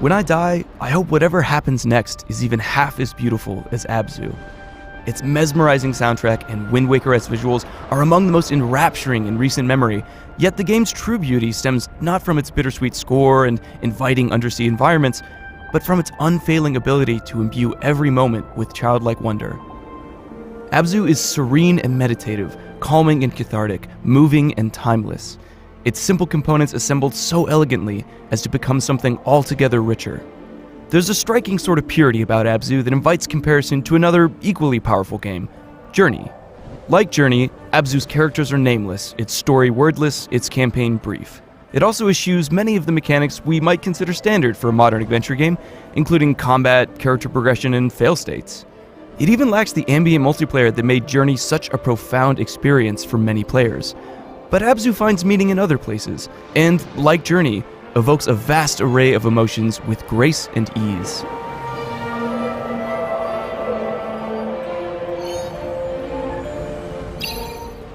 When I die, I hope whatever happens next is even half as beautiful as ABZU. Its mesmerizing soundtrack and Wind Waker-esque visuals are among the most enrapturing in recent memory, yet the game's true beauty stems not from its bittersweet score and inviting undersea environments, but from its unfailing ability to imbue every moment with childlike wonder. ABZU is serene and meditative, calming and cathartic, moving and timeless. Its simple components assembled so elegantly as to become something altogether richer. There's a striking sort of purity about ABZU that invites comparison to another equally powerful game, Journey. Like Journey, ABZU's characters are nameless, its story wordless, its campaign brief. It also eschews many of the mechanics we might consider standard for a modern adventure game, including combat, character progression, and fail states. It even lacks the ambient multiplayer that made Journey such a profound experience for many players. But ABZU finds meaning in other places, and, like Journey, evokes a vast array of emotions with grace and ease.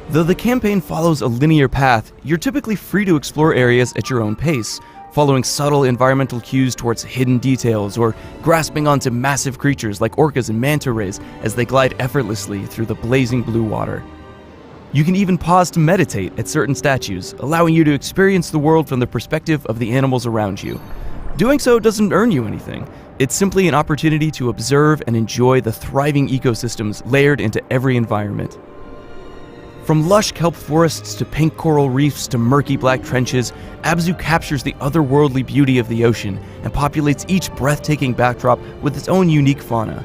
Though the campaign follows a linear path, you're typically free to explore areas at your own pace, following subtle environmental cues towards hidden details or grasping onto massive creatures like orcas and manta rays as they glide effortlessly through the blazing blue water. You can even pause to meditate at certain statues, allowing you to experience the world from the perspective of the animals around you. Doing so doesn't earn you anything. It's simply an opportunity to observe and enjoy the thriving ecosystems layered into every environment. From lush kelp forests to pink coral reefs to murky black trenches, ABZU captures the otherworldly beauty of the ocean and populates each breathtaking backdrop with its own unique fauna.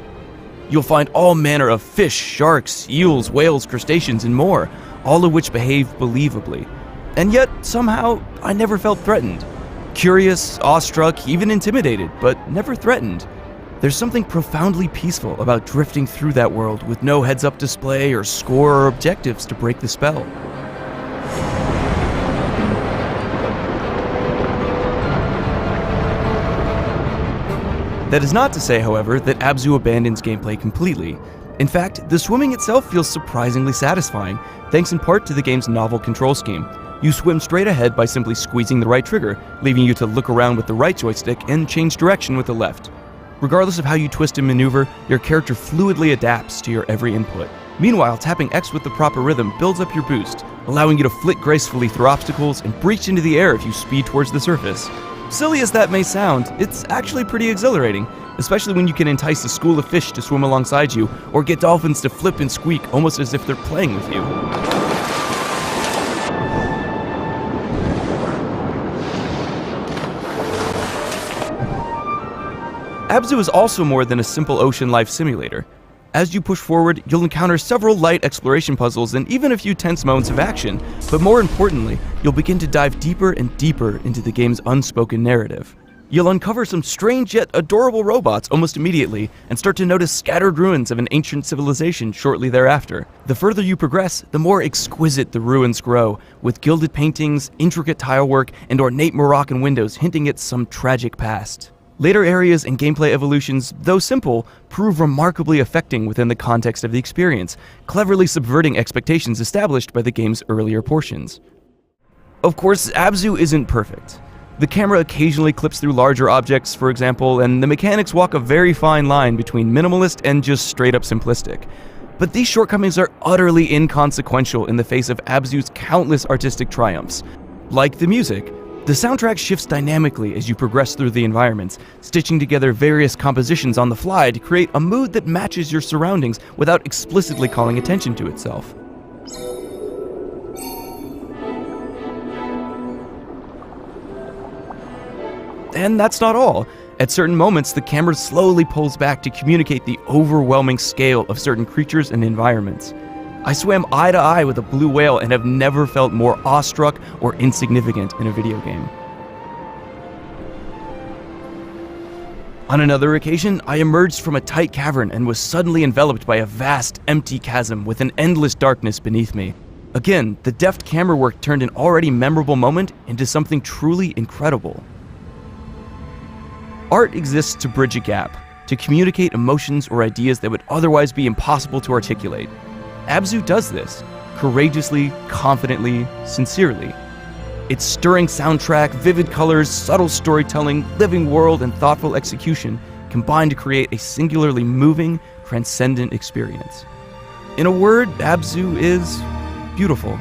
You'll find all manner of fish, sharks, eels, whales, crustaceans, and more, all of which behave believably. And yet, somehow, I never felt threatened. Curious, awestruck, even intimidated, but never threatened. There's something profoundly peaceful about drifting through that world with no heads-up display or score or objectives to break the spell. That is not to say, however, that ABZU abandons gameplay completely. In fact, the swimming itself feels surprisingly satisfying, thanks in part to the game's novel control scheme. You swim straight ahead by simply squeezing the right trigger, leaving you to look around with the right joystick and change direction with the left. Regardless of how you twist and maneuver, your character fluidly adapts to your every input. Meanwhile, tapping X with the proper rhythm builds up your boost, allowing you to flit gracefully through obstacles and breach into the air if you speed towards the surface. Silly as that may sound, it's actually pretty exhilarating, especially when you can entice a school of fish to swim alongside you, or get dolphins to flip and squeak almost as if they're playing with you. ABZU is also more than a simple ocean life simulator. As you push forward, you'll encounter several light exploration puzzles and even a few tense moments of action, but more importantly, you'll begin to dive deeper and deeper into the game's unspoken narrative. You'll uncover some strange yet adorable robots almost immediately, and start to notice scattered ruins of an ancient civilization shortly thereafter. The further you progress, the more exquisite the ruins grow, with gilded paintings, intricate tile work, and ornate Moroccan windows hinting at some tragic past. Later areas and gameplay evolutions, though simple, prove remarkably affecting within the context of the experience, cleverly subverting expectations established by the game's earlier portions. Of course, ABZU isn't perfect. The camera occasionally clips through larger objects, for example, and the mechanics walk a very fine line between minimalist and just straight up simplistic. But these shortcomings are utterly inconsequential in the face of ABZU's countless artistic triumphs. Like the music. The soundtrack shifts dynamically as you progress through the environments, stitching together various compositions on the fly to create a mood that matches your surroundings without explicitly calling attention to itself. And that's not all. At certain moments, the camera slowly pulls back to communicate the overwhelming scale of certain creatures and environments. I swam eye to eye with a blue whale and have never felt more awestruck or insignificant in a video game. On another occasion, I emerged from a tight cavern and was suddenly enveloped by a vast, empty chasm with an endless darkness beneath me. Again, the deft camera work turned an already memorable moment into something truly incredible. Art exists to bridge a gap, to communicate emotions or ideas that would otherwise be impossible to articulate. ABZU does this, courageously, confidently, sincerely. Its stirring soundtrack, vivid colors, subtle storytelling, living world, and thoughtful execution combine to create a singularly moving, transcendent experience. In a word, ABZU is beautiful.